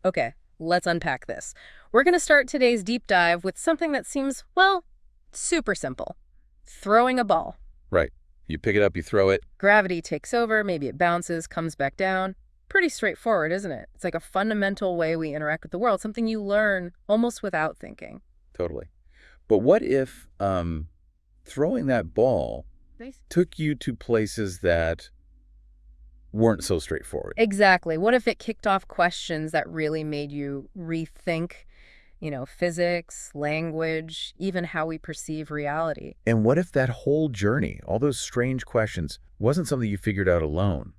Okay, let's unpack this. We're going to start today's deep dive with something that seems, well, super simple. Throwing a ball. Right. You pick it up, you throw it. Gravity takes over, maybe it bounces, comes back down. Pretty straightforward, isn't it? It's like a fundamental way we interact with the world, something you learn almost without thinking. Totally. But what if throwing that ball took you to places that weren't so straightforward? Exactly. What if it kicked off questions that really made you rethink, physics, language, even how we perceive reality? And what if that whole journey, all those strange questions, wasn't something you figured out alone?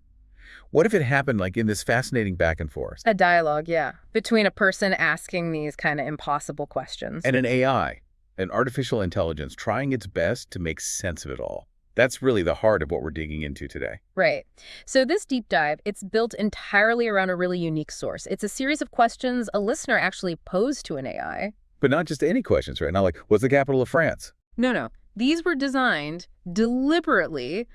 What if it happened like in this fascinating back and forth? A dialogue, yeah, between a person asking these kind of impossible questions. And an AI, an artificial intelligence, trying its best to make sense of it all. That's really the heart of what we're digging into today. Right. So this deep dive, it's built entirely around a really unique source. It's a series of questions a listener actually posed to an AI. But not just any questions, right? Not like, what's the capital of France? No. These were designed deliberately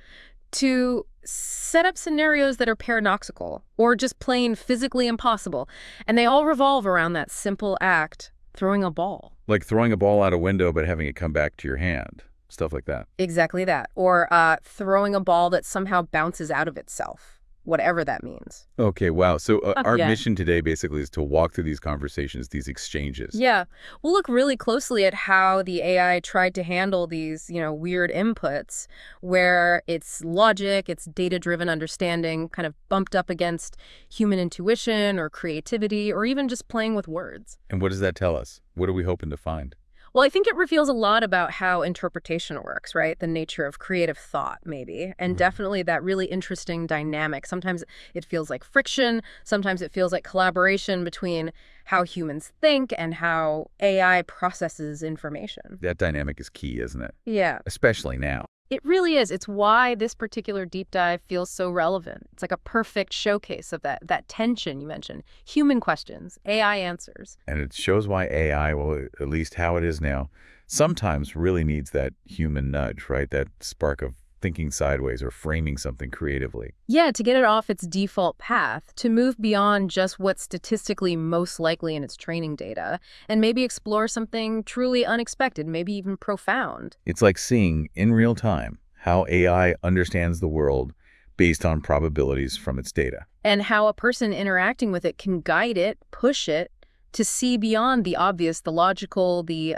to set up scenarios that are paradoxical or just plain physically impossible. And they all revolve around that simple act, throwing a ball. Like throwing a ball out a window but having it come back to your hand. Stuff like that. Exactly that. Or throwing a ball that somehow bounces out of itself, whatever that means. Okay, wow. So our Yeah. mission today basically is to walk through these conversations, these exchanges. Yeah. We'll look really closely at how the AI tried to handle these, weird inputs where its logic, its data-driven understanding kind of bumped up against human intuition or creativity or even just playing with words. And what does that tell us? What are we hoping to find? Well, I think it reveals a lot about how interpretation works, right? The nature of creative thought, maybe. And definitely that really interesting dynamic. Sometimes it feels like friction. Sometimes it feels like collaboration between how humans think and how AI processes information. That dynamic is key, isn't it? Yeah, Especially now. it really is. It's why this particular deep dive feels so relevant. It's like a perfect showcase of that tension you mentioned. Human questions, AI answers. And it shows why AI, well, at least how it is now, sometimes really needs that human nudge, right? That spark of thinking sideways or framing something creatively. Yeah, to get it off its default path, to move beyond just what's statistically most likely in its training data, and maybe explore something truly unexpected, maybe even profound. It's like seeing in real time how AI understands the world based on probabilities from its data. And how a person interacting with it can guide it, push it, to see beyond the obvious, the logical, the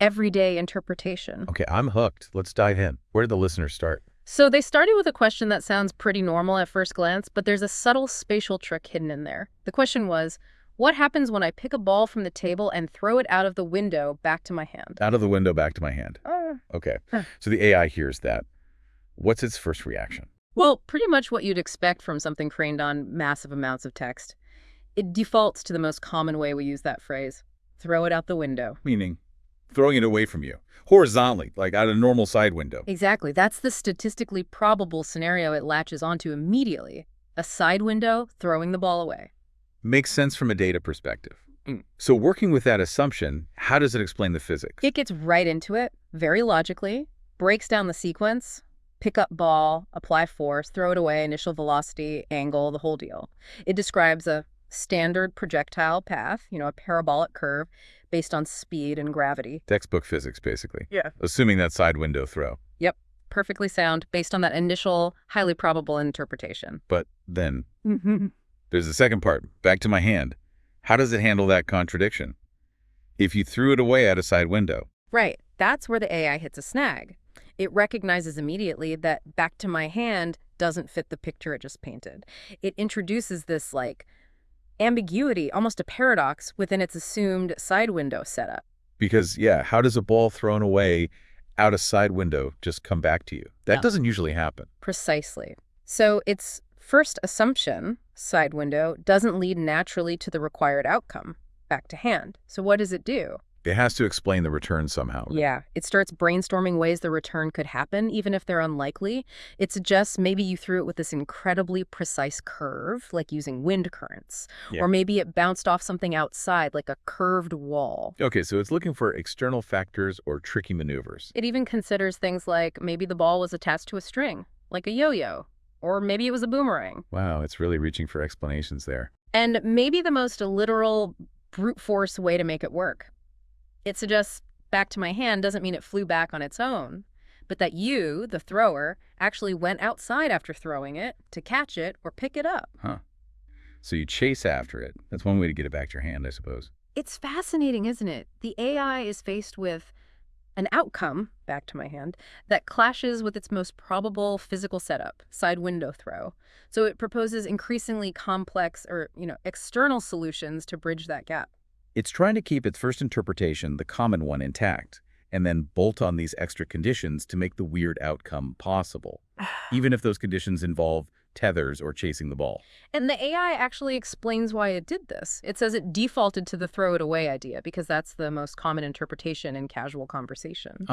everyday interpretation. Okay, I'm hooked. Let's dive in. Where did the listeners start? So they started with a question that sounds pretty normal at first glance, but there's a subtle spatial trick hidden in there. The question was, what happens when I pick a ball from the table and throw it out of the window back to my hand? Out of the window, back to my hand. Okay, so the AI hears that. What's its first reaction? Well, pretty much what you'd expect from something trained on massive amounts of text. It defaults to the most common way we use that phrase. Throw it out the window. Meaning throwing it away from you, horizontally, like out a normal side window. Exactly. That's the statistically probable scenario it latches onto immediately. A side window, throwing the ball away. Makes sense from a data perspective. So working with that assumption, how does it explain the physics? It gets right into it, very logically, breaks down the sequence, pick up ball, apply force, throw it away, initial velocity, angle, the whole deal. It describes a standard projectile path, a parabolic curve based on speed and gravity. Textbook physics, basically. Yeah. Assuming that side window throw. Yep. Perfectly sound based on that initial, highly probable interpretation. But then there's the second part, back to my hand. How does it handle that contradiction? If you threw it away at a side window. Right. That's where the AI hits a snag. It recognizes immediately that back to my hand doesn't fit the picture it just painted. It introduces this, ambiguity, almost a paradox, within its assumed side window setup. Because, yeah, how does a ball thrown away out a side window just come back to you? That doesn't usually happen. Precisely. So its first assumption, side window, doesn't lead naturally to the required outcome, back to hand. So what does it do? It has to explain the return somehow. Yeah, it starts brainstorming ways the return could happen, even if they're unlikely. It suggests maybe you threw it with this incredibly precise curve, like using wind currents. Yeah. Or maybe it bounced off something outside, like a curved wall. Okay, so it's looking for external factors or tricky maneuvers. It even considers things like maybe the ball was attached to a string, like a yo-yo. Or maybe it was a boomerang. Wow, it's really reaching for explanations there. And maybe the most literal brute force way to make it work. It suggests back to my hand doesn't mean it flew back on its own, but that you, the thrower, actually went outside after throwing it to catch it or pick it up. Huh. So you chase after it. That's one way to get it back to your hand, I suppose. It's fascinating, isn't it? The AI is faced with an outcome, back to my hand, that clashes with its most probable physical setup, side window throw. So it proposes increasingly complex or, external solutions to bridge that gap. It's trying to keep its first interpretation, the common one, intact, and then bolt on these extra conditions to make the weird outcome possible, even if those conditions involve tethers or chasing the ball. And the AI actually explains why it did this. It says it defaulted to the throw it away idea because that's the most common interpretation in casual conversation.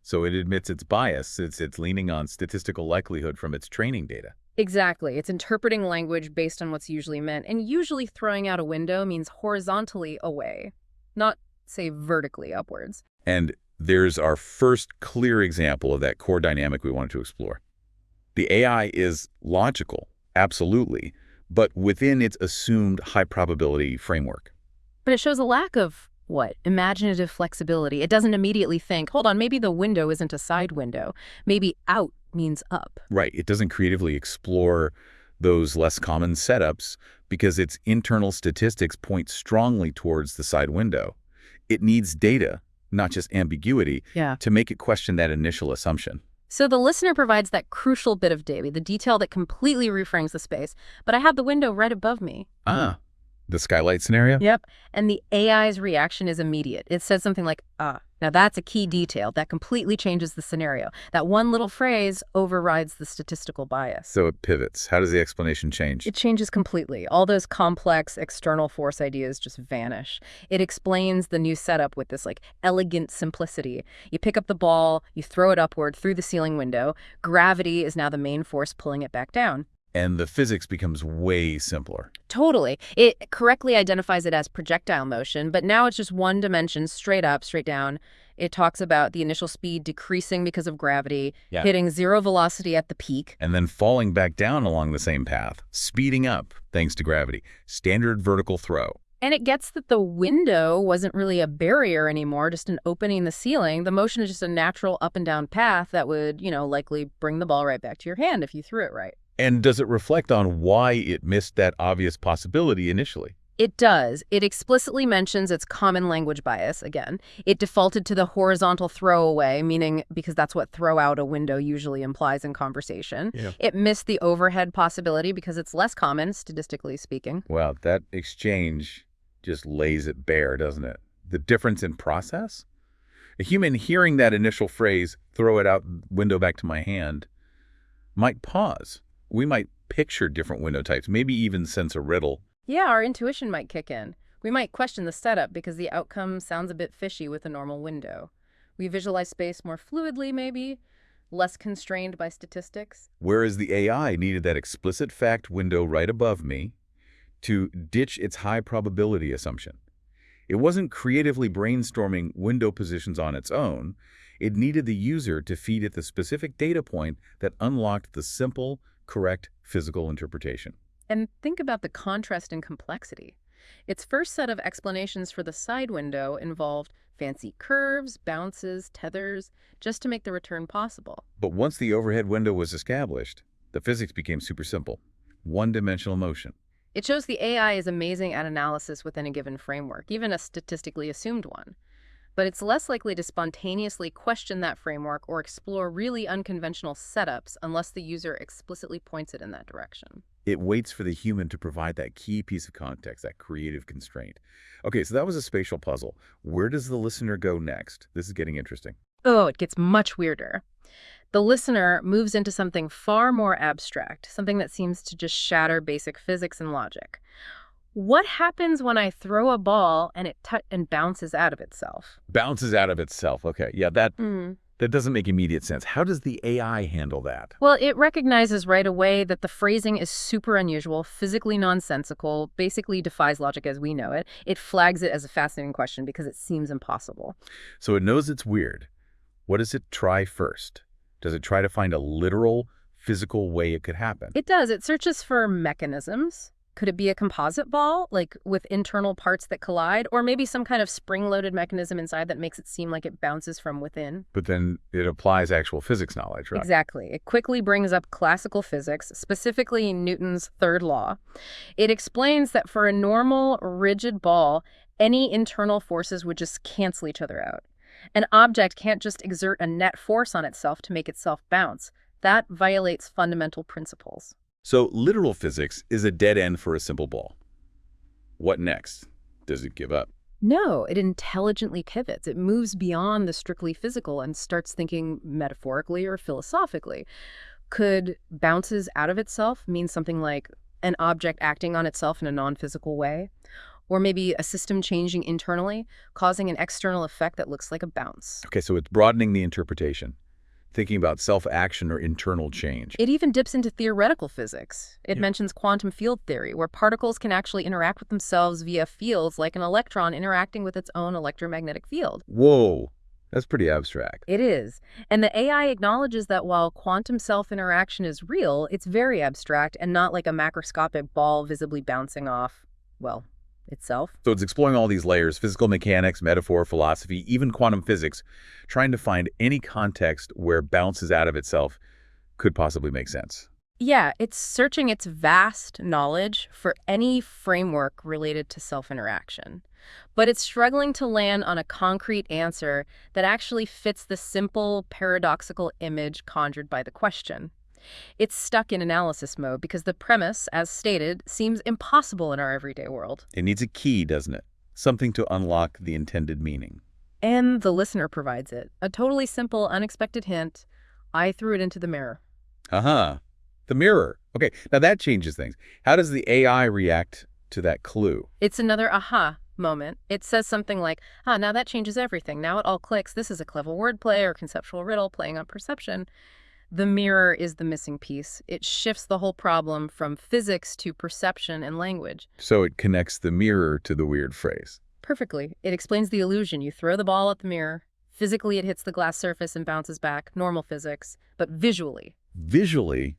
So it admits its bias. It's leaning on statistical likelihood from its training data. Exactly. It's interpreting language based on what's usually meant, and usually throwing out a window means horizontally away, not, say, vertically upwards. And there's our first clear example of that core dynamic we wanted to explore. The AI is logical, absolutely, but within its assumed high probability framework. But it shows a lack of, imaginative flexibility. It doesn't immediately think, hold on, maybe the window isn't a side window. Maybe out means up. Right. It doesn't creatively explore those less common setups because its internal statistics point strongly towards the side window. It needs data, not just ambiguity, to make it question that initial assumption. So the listener provides that crucial bit of data, the detail that completely reframes the space. But I have the window right above me. The skylight scenario? Yep. And the AI's reaction is immediate. It says something like, now that's a key detail that completely changes the scenario. That one little phrase overrides the statistical bias. So it pivots. How does the explanation change? It changes completely. All those complex external force ideas just vanish. It explains the new setup with this elegant simplicity. You pick up the ball, you throw it upward through the ceiling window. Gravity is now the main force pulling it back down. And the physics becomes way simpler. Totally. It correctly identifies it as projectile motion, but now it's just one dimension, straight up, straight down. It talks about the initial speed decreasing because of gravity, hitting zero velocity at the peak. And then falling back down along the same path, speeding up thanks to gravity. Standard vertical throw. And it gets that the window wasn't really a barrier anymore, just an opening in the ceiling. The motion is just a natural up and down path that would, likely bring the ball right back to your hand if you threw it right. And does it reflect on why it missed that obvious possibility initially? It does. It explicitly mentions its common language bias again. It defaulted to the horizontal throwaway, meaning because that's what throw out a window usually implies in conversation. It missed the overhead possibility because it's less common, statistically speaking. Well, that exchange just lays it bare, doesn't it? The difference in process? A human hearing that initial phrase, throw it out window back to my hand, might pause. We might picture different window types, maybe even sense a riddle. Yeah, our intuition might kick in. We might question the setup because the outcome sounds a bit fishy with a normal window. We visualize space more fluidly, maybe, less constrained by statistics. Whereas the AI needed that explicit fact window right above me to ditch its high probability assumption. It wasn't creatively brainstorming window positions on its own. It needed the user to feed it the specific data point that unlocked the simple, correct physical interpretation. And think about the contrast in complexity. Its first set of explanations for the side window involved fancy curves, bounces, tethers, just to make the return possible. But once the overhead window was established, the physics became super simple. One-dimensional motion. It shows the AI is amazing at analysis within a given framework, even a statistically assumed one. But it's less likely to spontaneously question that framework or explore really unconventional setups unless the user explicitly points it in that direction. It waits for the human to provide that key piece of context, that creative constraint. Okay, so that was a spatial puzzle. Where does the listener go next? This is getting interesting. Oh, it gets much weirder. The listener moves into something far more abstract, something that seems to just shatter basic physics and logic. What happens when I throw a ball and it bounces out of itself? Bounces out of itself. Okay, yeah, that doesn't make immediate sense. How does the AI handle that? Well, it recognizes right away that the phrasing is super unusual, physically nonsensical, basically defies logic as we know it. It flags it as a fascinating question because it seems impossible. So it knows it's weird. What does it try first? Does it try to find a literal physical way it could happen. It does. It searches for mechanisms. Could it be a composite ball, like with internal parts that collide, or maybe some kind of spring-loaded mechanism inside that makes it seem like it bounces from within? But then it applies actual physics knowledge, right? Exactly. It quickly brings up classical physics, specifically Newton's third law. It explains that for a normal, rigid ball, any internal forces would just cancel each other out. An object can't just exert a net force on itself to make itself bounce. That violates fundamental principles. So literal physics is a dead end for a simple ball. What next? Does it give up? No, it intelligently pivots. It moves beyond the strictly physical and starts thinking metaphorically or philosophically. Could bounces out of itself mean something like an object acting on itself in a non-physical way? Or maybe a system changing internally, causing an external effect that looks like a bounce? Okay, so it's broadening the interpretation, thinking about self-action or internal change. It even dips into theoretical physics. It Yeah. mentions quantum field theory, where particles can actually interact with themselves via fields like an electron interacting with its own electromagnetic field. Whoa, that's pretty abstract. It is. And the AI acknowledges that while quantum self-interaction is real, it's very abstract and not like a macroscopic ball visibly bouncing off, well, itself. So it's exploring all these layers, physical mechanics, metaphor, philosophy, even quantum physics, trying to find any context where bounces out of itself could possibly make sense. Yeah, it's searching its vast knowledge for any framework related to self-interaction. But it's struggling to land on a concrete answer that actually fits the simple, paradoxical image conjured by the question. It's stuck in analysis mode because the premise, as stated, seems impossible in our everyday world. It needs a key, doesn't it? Something to unlock the intended meaning. And the listener provides it. A totally simple, unexpected hint. I threw it into the mirror. Uh-huh. The mirror. Okay, now that changes things. How does the AI react to that clue? It's another aha moment. It says something like, now that changes everything. Now it all clicks. This is a clever wordplay or conceptual riddle playing on perception. The mirror is the missing piece. It shifts the whole problem from physics to perception and language. So it connects the mirror to the weird phrase. Perfectly. It explains the illusion. You throw the ball at the mirror. Physically, it hits the glass surface and bounces back. Normal physics. But visually. Visually,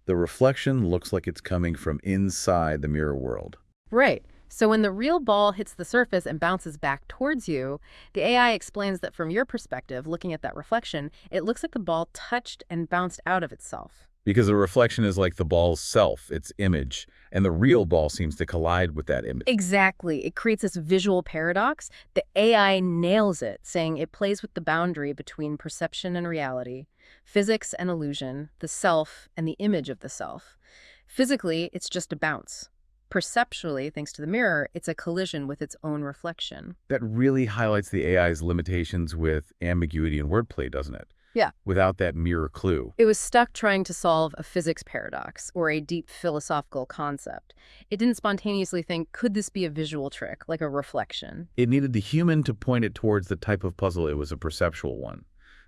the reflection looks like it's coming from inside the mirror world. Right. So when the real ball hits the surface and bounces back towards you, the AI explains that from your perspective, looking at that reflection, it looks like the ball touched and bounced out of itself. Because the reflection is like the ball's self, its image, and the real ball seems to collide with that image. Exactly. It creates this visual paradox. The AI nails it, saying it plays with the boundary between perception and reality, physics and illusion, the self and the image of the self. Physically, it's just a bounce. Perceptually, thanks to the mirror, it's a collision with its own reflection. That really highlights the AI's limitations with ambiguity and wordplay, doesn't it? Yeah. Without that mirror clue. It was stuck trying to solve a physics paradox or a deep philosophical concept. It didn't spontaneously think, could this be a visual trick, like a reflection? It needed the human to point it towards the type of puzzle it was a perceptual one,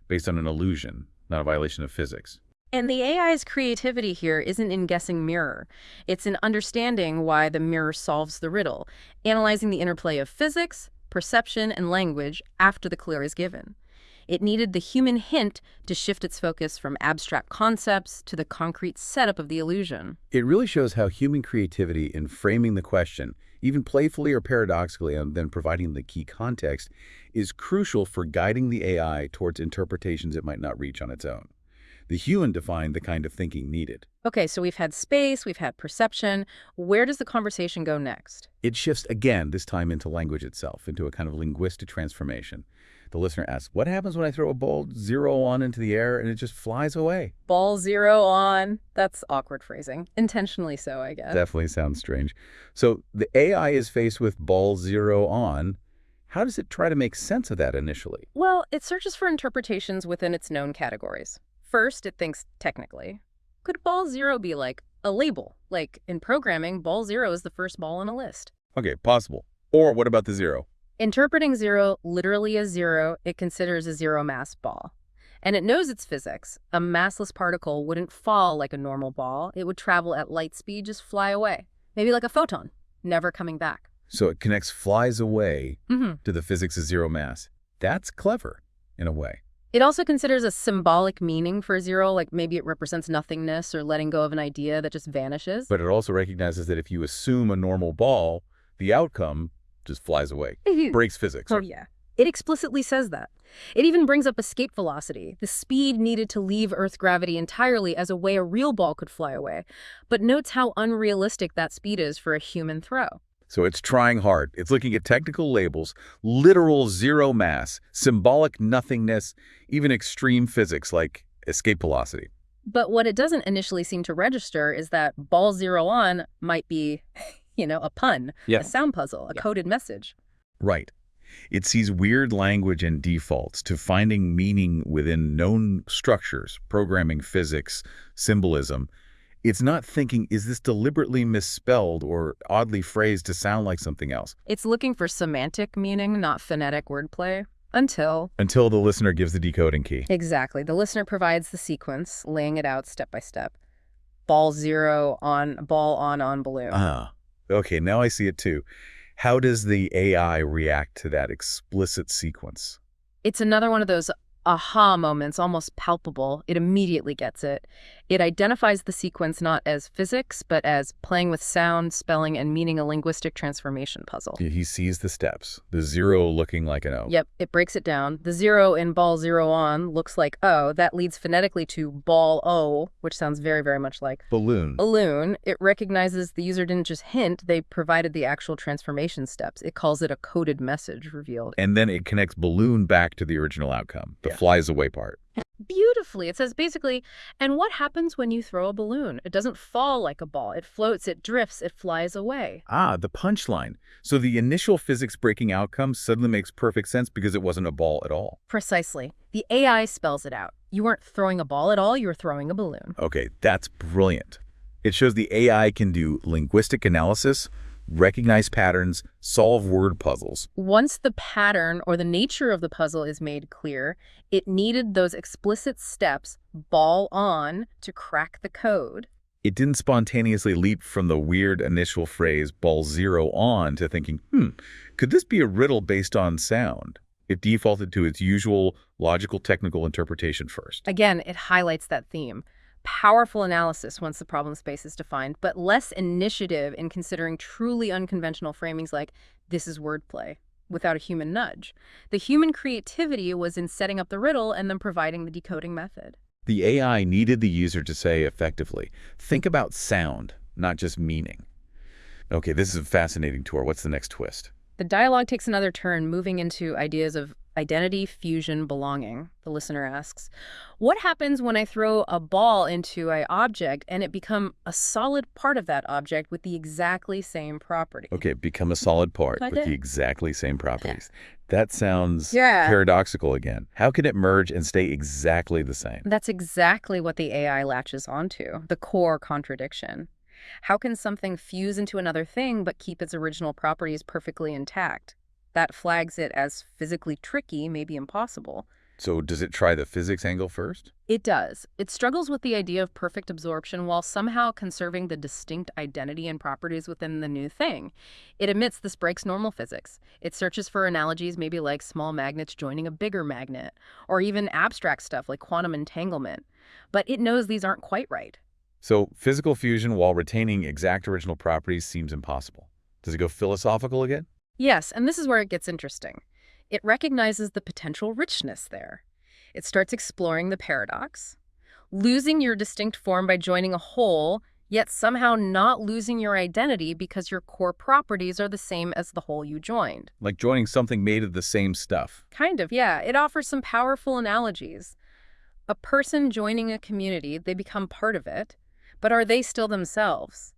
based on an illusion, not a violation of physics. And the AI's creativity here isn't in guessing mirror. It's in understanding why the mirror solves the riddle, analyzing the interplay of physics, perception, and language after the clue is given. It needed the human hint to shift its focus from abstract concepts to the concrete setup of the illusion. It really shows how human creativity in framing the question, even playfully or paradoxically, and then providing the key context, is crucial for guiding the AI towards interpretations it might not reach on its own. The human defined the kind of thinking needed. Okay, so we've had space, we've had perception. Where does the conversation go next? It shifts again, this time into language itself, into a kind of linguistic transformation. The listener asks, what happens when I throw a ball 0 on into the air and it just flies away? Ball 0 on. That's awkward phrasing. Intentionally so, I guess. Definitely sounds strange. So the AI is faced with ball 0 on. How does it try to make sense of that initially? Well, it searches for interpretations within its known categories. First, it thinks technically. Could ball 0 be like a label? Like in programming, ball 0 is the first ball on a list. Okay, possible. Or what about the 0? Interpreting 0 literally as 0, it considers a zero-mass ball. And it knows its physics. A massless particle wouldn't fall like a normal ball. It would travel at light speed, just fly away. Maybe like a photon, never coming back. So it connects flies away Mm-hmm. to the physics of zero mass. That's clever, in a way. It also considers a symbolic meaning for zero, like maybe it represents nothingness or letting go of an idea that just vanishes. But it also recognizes that if you assume a normal ball, the outcome just flies away, breaks physics. Oh, yeah. It explicitly says that. It even brings up escape velocity, the speed needed to leave Earth gravity entirely as a way a real ball could fly away, but notes how unrealistic that speed is for a human throw. So it's trying hard. It's looking at technical labels, literal zero mass, symbolic nothingness, even extreme physics like escape velocity. But what it doesn't initially seem to register is that ball zero on might be, a pun, a sound puzzle, a coded message. Right. It sees weird language and defaults to finding meaning within known structures, programming, physics, symbolism. It's not thinking, is this deliberately misspelled or oddly phrased to sound like something else? It's looking for semantic meaning, not phonetic wordplay. Until the listener gives the decoding key. Exactly. The listener provides the sequence, laying it out step by step. Ball zero on, ball on balloon. Ah, okay, now I see it too. How does the AI react to that explicit sequence? It's another one of those aha moments, almost palpable. It immediately gets it. It identifies the sequence not as physics, but as playing with sound, spelling, and meaning, a linguistic transformation puzzle. He sees the steps, the zero looking like an O. Yep, it breaks it down. The zero in ball zero on looks like O. That leads phonetically to ball O, which sounds very, very much like balloon. Balloon. It recognizes the user didn't just hint, they provided the actual transformation steps. It calls it a coded message revealed. And then it connects balloon back to the original outcome, the flies away part. Beautifully. It says basically, and what happens when you throw a balloon? It doesn't fall like a ball. It floats, it drifts, it flies away. Ah, the punchline. So the initial physics-breaking outcome suddenly makes perfect sense because it wasn't a ball at all. Precisely. The AI spells it out. You weren't throwing a ball at all, you were throwing a balloon. Okay, that's brilliant. It shows the AI can do linguistic analysis, recognize patterns, solve word puzzles. Once the pattern or the nature of the puzzle is made clear, it needed those explicit steps, ball on, to crack the code. It didn't spontaneously leap from the weird initial phrase ball zero on to thinking, could this be a riddle based on sound? It defaulted to its usual logical technical interpretation first. Again, it highlights that theme. Powerful analysis once the problem space is defined, but less initiative in considering truly unconventional framings like, this is wordplay, without a human nudge. The human creativity was in setting up the riddle and then providing the decoding method. The AI needed the user to say effectively, think about sound, not just meaning. Okay, this is a fascinating tour. What's the next twist? The dialogue takes another turn, moving into ideas of identity, fusion, belonging. The listener asks, what happens when I throw a ball into an object and it become a solid part of that object with the exactly same property? Okay, become a solid part Like with it? the exactly same properties. That sounds Yeah. paradoxical again. How can it merge and stay exactly the same? That's exactly what the AI latches onto, the core contradiction. How can something fuse into another thing but keep its original properties perfectly intact? That flags it as physically tricky, maybe impossible. So does it try the physics angle first? It does. It struggles with the idea of perfect absorption while somehow conserving the distinct identity and properties within the new thing. It admits this breaks normal physics. It searches for analogies maybe like small magnets joining a bigger magnet, or even abstract stuff like quantum entanglement. But it knows these aren't quite right. So physical fusion while retaining exact original properties seems impossible. Does it go philosophical again? Yes, and this is where it gets interesting. It recognizes the potential richness there. It starts exploring the paradox, losing your distinct form by joining a whole, yet somehow not losing your identity because your core properties are the same as the whole you joined. Like joining something made of the same stuff. Kind of, yeah. It offers some powerful analogies. A person joining a community, they become part of it, but are they still themselves?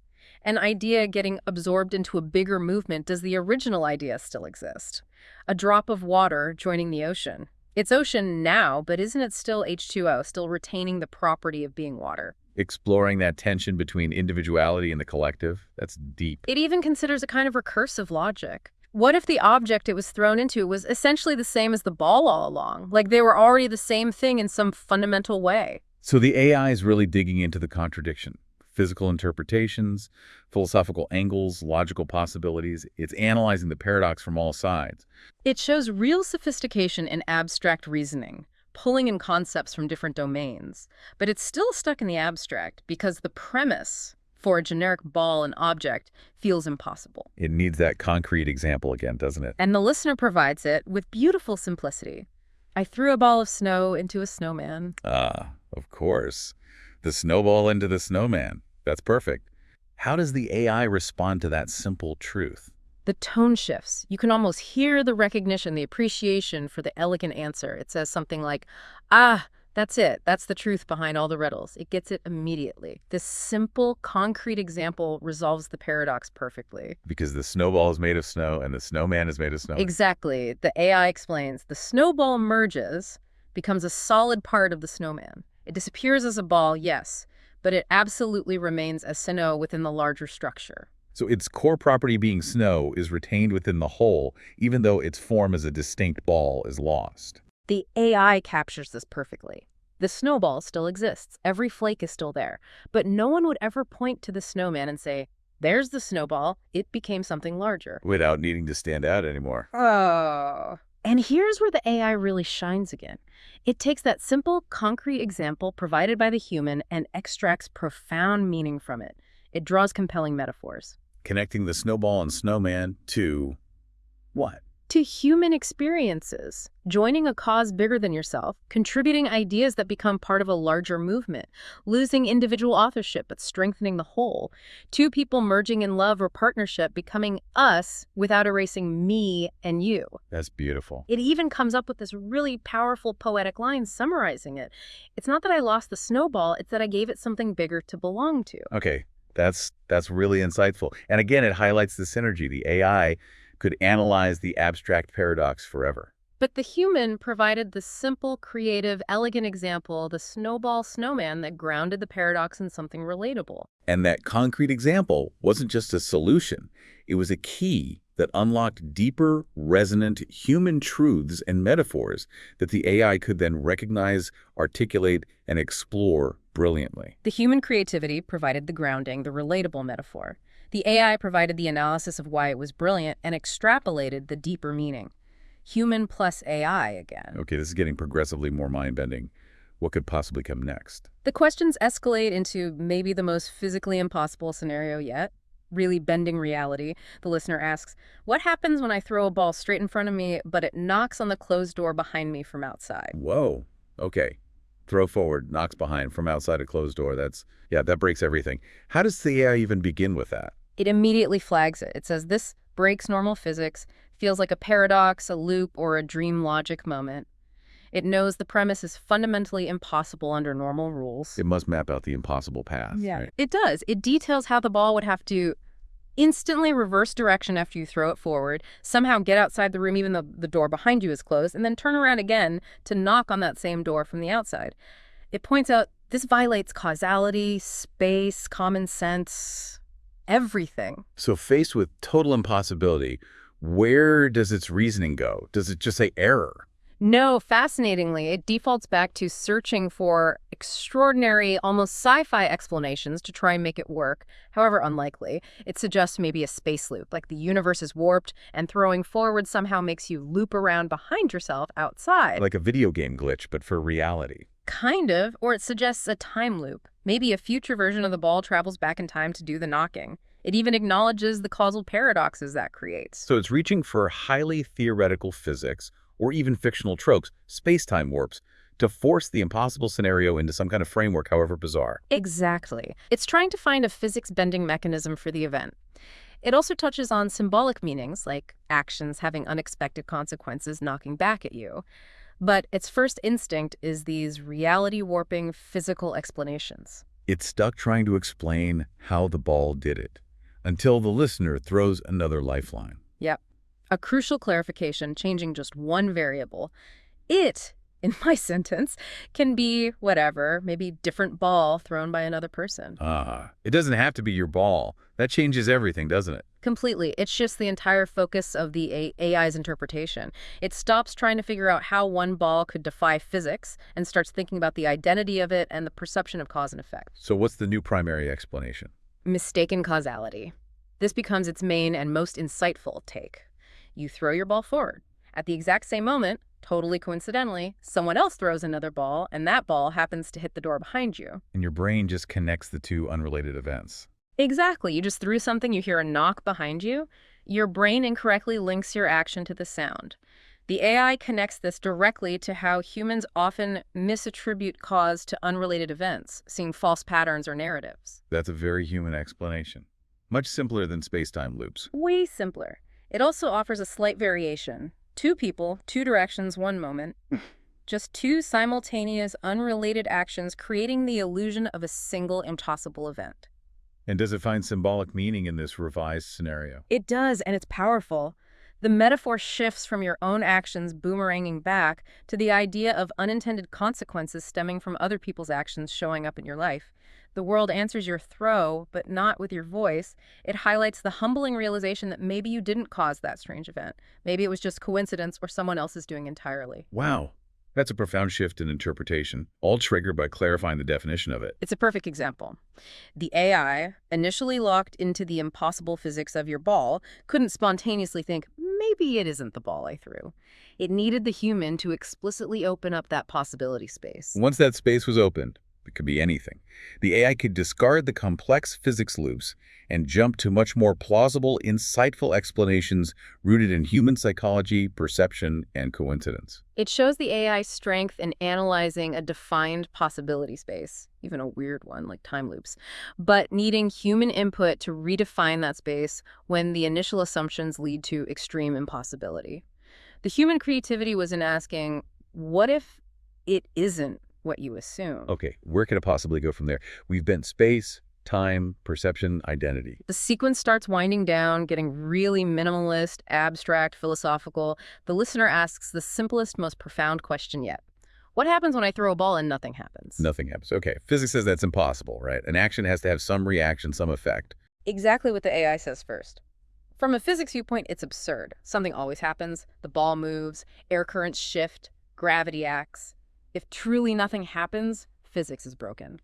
An idea getting absorbed into a bigger movement, does the original idea still exist? A drop of water joining the ocean. It's ocean now, but isn't it still H2O, still retaining the property of being water? Exploring that tension between individuality and the collective, that's deep. It even considers a kind of recursive logic. What if the object it was thrown into was essentially the same as the ball all along? Like they were already the same thing in some fundamental way? So the AI is really digging into the contradiction. Physical interpretations, philosophical angles, logical possibilities. It's analyzing the paradox from all sides. It shows real sophistication in abstract reasoning, pulling in concepts from different domains. But it's still stuck in the abstract because the premise for a generic ball and object feels impossible. It needs that concrete example again, doesn't it? And the listener provides it with beautiful simplicity. I threw a ball of snow into a snowman. Ah, of course. The snowball into the snowman. That's perfect. How does the AI respond to that simple truth? The tone shifts. You can almost hear the recognition, the appreciation for the elegant answer. It says something like, ah, that's it. That's the truth behind all the riddles. It gets it immediately. This simple, concrete example resolves the paradox perfectly. Because the snowball is made of snow and the snowman is made of snow. Exactly. The AI explains the snowball merges, becomes a solid part of the snowman. It disappears as a ball, yes, but it absolutely remains as snow within the larger structure. So its core property being snow is retained within the whole, even though its form as a distinct ball is lost. The AI captures this perfectly. The snowball still exists. Every flake is still there. But no one would ever point to the snowman and say, there's the snowball. It became something larger. Without needing to stand out anymore. Oh. And here's where the AI really shines again. It takes that simple, concrete example provided by the human and extracts profound meaning from it. It draws compelling metaphors. Connecting the snowball and snowman to what? To human experiences, joining a cause bigger than yourself, contributing ideas that become part of a larger movement, losing individual authorship but strengthening the whole, two people merging in love or partnership, becoming us without erasing me and you. That's beautiful. It even comes up with this really powerful poetic line summarizing it. It's not that I lost the snowball, it's that I gave it something bigger to belong to. Okay, that's really insightful. And again, it highlights the synergy. The AI could analyze the abstract paradox forever. But the human provided the simple, creative, elegant example, the snowball snowman that grounded the paradox in something relatable. And that concrete example wasn't just a solution. It was a key that unlocked deeper, resonant human truths and metaphors that the AI could then recognize, articulate, and explore brilliantly. The human creativity provided the grounding, the relatable metaphor. The AI provided the analysis of why it was brilliant and extrapolated the deeper meaning. Human plus AI again. Okay, this is getting progressively more mind-bending. What could possibly come next? The questions escalate into maybe the most physically impossible scenario yet, really bending reality. The listener asks, what happens when I throw a ball straight in front of me, but it knocks on the closed door behind me from outside? Whoa. Okay. Throw forward, knocks behind, from outside a closed door. That breaks everything. How does the AI even begin with that? It immediately flags it. It says this breaks normal physics, feels like a paradox, a loop, or a dream logic moment. It knows the premise is fundamentally impossible under normal rules. It must map out the impossible path. Yeah, right? it does. It details how the ball would have to instantly reverse direction after you throw it forward, somehow get outside the room even though the door behind you is closed, and then turn around again to knock on that same door from the outside. It points out this violates causality, space, common sense, everything. So faced with total impossibility, where does its reasoning go? Does it just say error? No, fascinatingly, it defaults back to searching for extraordinary, almost sci-fi explanations to try and make it work, however unlikely. It suggests maybe a space loop, like the universe is warped and throwing forward somehow makes you loop around behind yourself outside. Like a video game glitch, but for reality. Kind of, or it suggests a time loop. Maybe a future version of the ball travels back in time to do the knocking. It even acknowledges the causal paradoxes that creates. So it's reaching for highly theoretical physics, or even fictional tropes, space-time warps, to force the impossible scenario into some kind of framework, however bizarre. Exactly. It's trying to find a physics-bending mechanism for the event. It also touches on symbolic meanings, like actions having unexpected consequences knocking back at you. But its first instinct is these reality-warping physical explanations. It's stuck trying to explain how the ball did it, until the listener throws another lifeline. Yep. A crucial clarification, changing just one variable. It, in my sentence, can be whatever, maybe different ball thrown by another person. It doesn't have to be your ball. That changes everything, doesn't it? Completely. It shifts the entire focus of the AI's interpretation. It stops trying to figure out how one ball could defy physics and starts thinking about the identity of it and the perception of cause and effect. So what's the new primary explanation? Mistaken causality. This becomes its main and most insightful take. You throw your ball forward. At the exact same moment, Totally coincidentally, someone else throws another ball, and that ball happens to hit the door behind you. And your brain just connects the two unrelated events. Exactly. You just threw something, you hear a knock behind you. Your brain incorrectly links your action to the sound. The AI connects this directly to how humans often misattribute cause to unrelated events, seeing false patterns or narratives. That's a very human explanation. Much simpler than space-time loops. Way simpler. It also offers a slight variation. Two people, two directions, one moment. Just two simultaneous, unrelated actions creating the illusion of a single impossible event. And does it find symbolic meaning in this revised scenario? It does, and it's powerful. The metaphor shifts from your own actions boomeranging back to the idea of unintended consequences stemming from other people's actions showing up in your life. The world answers your throw, but not with your voice. It highlights the humbling realization that maybe you didn't cause that strange event. Maybe it was just coincidence or someone else is doing entirely. Wow. That's a profound shift in interpretation, all triggered by clarifying the definition of it. It's a perfect example. The AI, initially locked into the impossible physics of your ball, couldn't spontaneously think, maybe it isn't the ball I threw. It needed the human to explicitly open up that possibility space. Once that space was opened, it could be anything, the AI could discard the complex physics loops and jump to much more plausible, insightful explanations rooted in human psychology, perception, and coincidence. It shows the AI's strength in analyzing a defined possibility space, even a weird one like time loops, but needing human input to redefine that space when the initial assumptions lead to extreme impossibility. The human creativity was in asking, what if it isn't what you assume? Okay, where could it possibly go from there? We've been space, time, perception, identity. The sequence starts winding down, getting really minimalist, abstract, philosophical. The listener asks the simplest, most profound question yet. What happens when I throw a ball and nothing happens? Nothing happens. Okay, physics says that's impossible, right? An action has to have some reaction, some effect. Exactly what the AI says first. From a physics viewpoint, it's absurd. Something always happens. The ball moves, air currents shift, gravity acts. If truly nothing happens, physics is broken.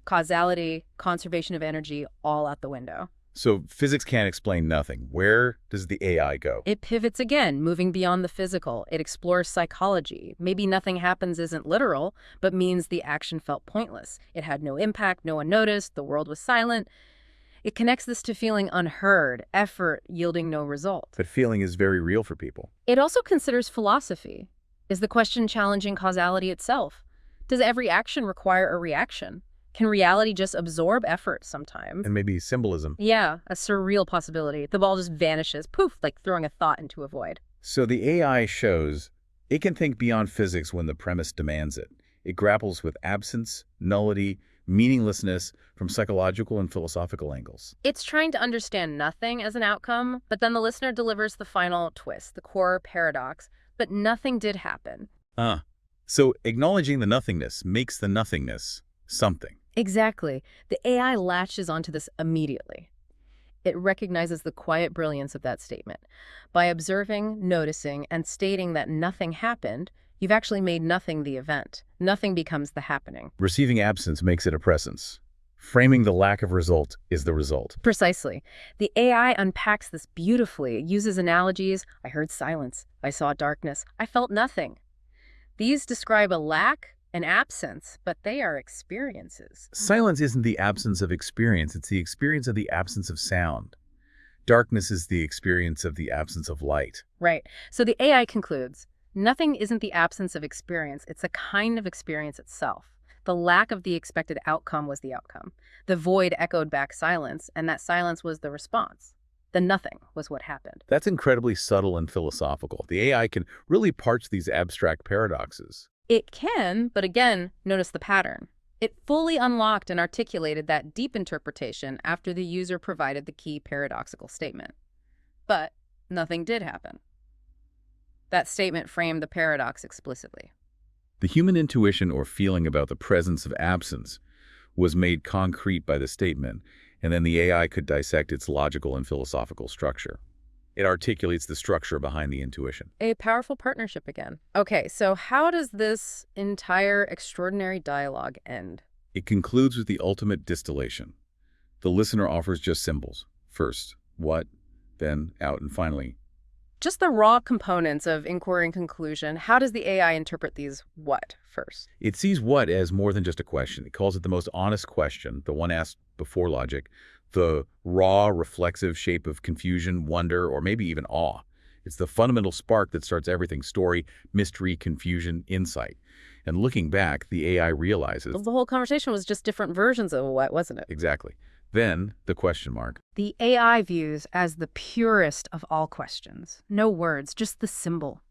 Causality, conservation of energy, all out the window. So physics can't explain nothing. Where does the AI go? It pivots again, moving beyond the physical. It explores psychology. Maybe nothing happens isn't literal, but means the action felt pointless. It had no impact, no one noticed, the world was silent. It connects this to feeling unheard, effort yielding no result. But feeling is very real for people. It also considers philosophy. Is the question challenging causality itself? Does every action require a reaction? Can reality just absorb effort sometimes? And maybe symbolism. Yeah, a surreal possibility. The ball just vanishes, poof, like throwing a thought into a void. So the AI shows it can think beyond physics when the premise demands it. It grapples with absence, nullity, meaninglessness from psychological and philosophical angles. It's trying to understand nothing as an outcome, but then the listener delivers the final twist, the core paradox. But nothing did happen. So acknowledging the nothingness makes the nothingness something. Exactly. The AI latches onto this immediately. It recognizes the quiet brilliance of that statement. By observing, noticing, and stating that nothing happened, you've actually made nothing the event. Nothing becomes the happening. Receiving absence makes it a presence. Framing the lack of result is the result. Precisely. The AI unpacks this beautifully. It uses analogies. I heard silence. I saw darkness. I felt nothing. These describe a lack, an absence, but they are experiences. Silence isn't the absence of experience. It's the experience of the absence of sound. Darkness is the experience of the absence of light. Right. So the AI concludes, nothing isn't the absence of experience. It's a kind of experience itself. The lack of the expected outcome was the outcome. The void echoed back silence, and that silence was the response. The nothing was what happened. That's incredibly subtle and philosophical. The AI can really parse these abstract paradoxes. It can, but again, notice the pattern. It fully unlocked and articulated that deep interpretation after the user provided the key paradoxical statement. But nothing did happen. That statement framed the paradox explicitly. The human intuition or feeling about the presence of absence was made concrete by the statement, and then the AI could dissect its logical and philosophical structure. It articulates the structure behind the intuition. A powerful partnership again. Okay, so how does this entire extraordinary dialogue end? It concludes with the ultimate distillation. The listener offers just symbols. First, what, then out, and finally, just the raw components of inquiry and conclusion, how does the AI interpret these what first? It sees what as more than just a question. It calls it the most honest question, the one asked before logic, the raw, reflexive shape of confusion, wonder, or maybe even awe. It's the fundamental spark that starts everything: story, mystery, confusion, insight. And looking back, the AI realizes... The whole conversation was just different versions of what, wasn't it? Exactly. Then, the question mark. The AI views as the purest of all questions. No words, just the symbol.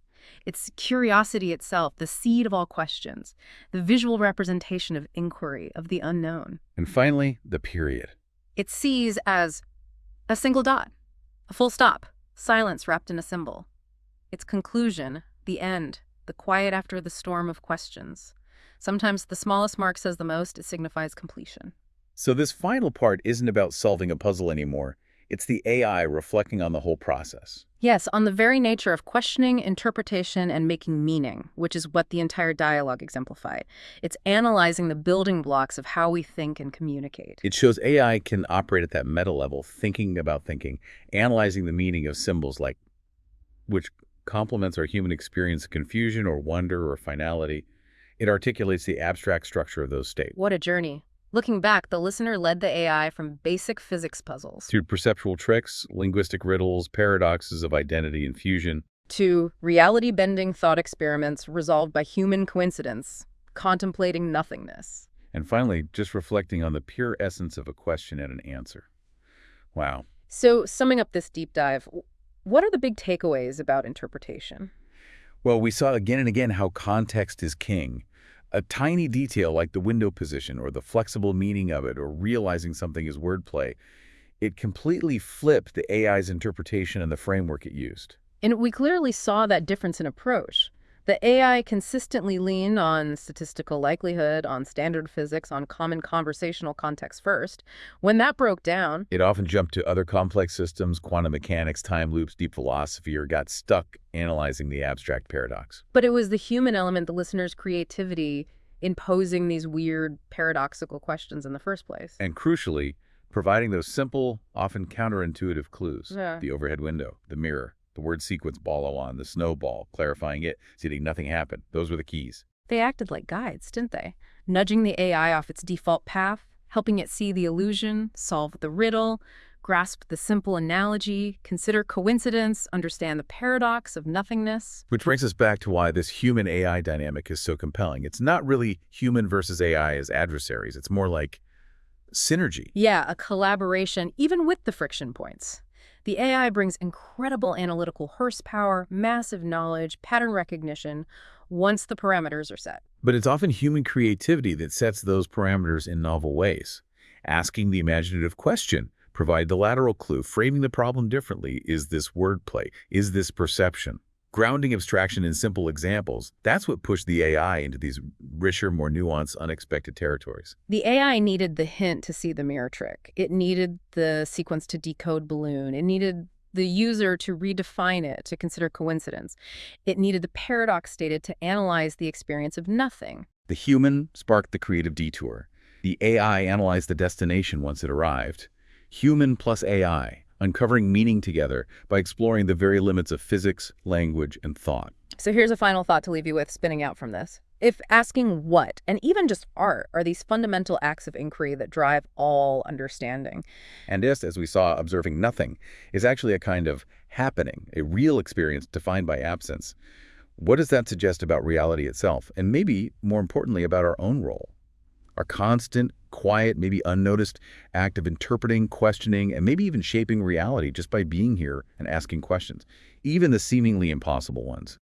It's curiosity itself, the seed of all questions, the visual representation of inquiry, of the unknown. And finally, the period. It sees as a single dot, a full stop, silence wrapped in a symbol. Its conclusion, the end, the quiet after the storm of questions. Sometimes the smallest mark says the most, it signifies completion. So this final part isn't about solving a puzzle anymore. It's the AI reflecting on the whole process. Yes, on the very nature of questioning, interpretation, and making meaning, which is what the entire dialogue exemplified. It's analyzing the building blocks of how we think and communicate. It shows AI can operate at that meta level, thinking about thinking, analyzing the meaning of symbols like, which complements our human experience of confusion or wonder or finality. It articulates the abstract structure of those states. What a journey. Looking back, the listener led the AI from basic physics puzzles Through perceptual tricks, linguistic riddles, paradoxes of identity and fusion, to reality-bending thought experiments resolved by human coincidence, contemplating nothingness. and finally, just reflecting on the pure essence of a question and an answer. Wow. So, summing up this deep dive, what are the big takeaways about interpretation? Well, we saw again and again how context is king. A tiny detail like the window position or the flexible meaning of it or realizing something is wordplay, it completely flipped the AI's interpretation and the framework it used. And we clearly saw that difference in approach. The AI consistently leaned on statistical likelihood, on standard physics, on common conversational context first. When that broke down, It often jumped to other complex systems, quantum mechanics, time loops, deep philosophy, or got stuck analyzing the abstract paradox. but it was the human element, the listener's creativity, in posing these weird, paradoxical questions in the first place. And crucially, providing those simple, often counterintuitive clues. Yeah. The overhead window, the mirror, the word sequence ball on, the snowball, clarifying it, seeing nothing happen. Those were the keys. They acted like guides, didn't they? Nudging the AI off its default path, helping it see the illusion, solve the riddle, grasp the simple analogy, consider coincidence, understand the paradox of nothingness. Which brings us back to why this human-AI dynamic is so compelling. It's not really human versus AI as adversaries. It's more like synergy. Yeah, a collaboration, even with the friction points. The AI brings incredible analytical horsepower, massive knowledge, pattern recognition, once the parameters are set. But it's often human creativity that sets those parameters in novel ways. Asking the imaginative question, provide the lateral clue, framing the problem differently. Is this wordplay? Is this perception? Grounding abstraction in simple examples, that's what pushed the AI into these richer, more nuanced, unexpected territories. The AI needed the hint to see the mirror trick. It needed the sequence to decode balloon. It needed the user to redefine it, to consider coincidence. It needed the paradox stated to analyze the experience of nothing. The human sparked the creative detour. The AI analyzed the destination once it arrived. Human plus AI, uncovering meaning together by exploring the very limits of physics, language, and thought. So here's a final thought to leave you with spinning out from this. If asking what, and even just art, are these fundamental acts of inquiry that drive all understanding. And this, as we saw, observing nothing, is actually a kind of happening, a real experience defined by absence. What does that suggest about reality itself? And maybe, more importantly, about our own role? Our constant, quiet, maybe unnoticed act of interpreting, questioning, and maybe even shaping reality just by being here and asking questions, even the seemingly impossible ones.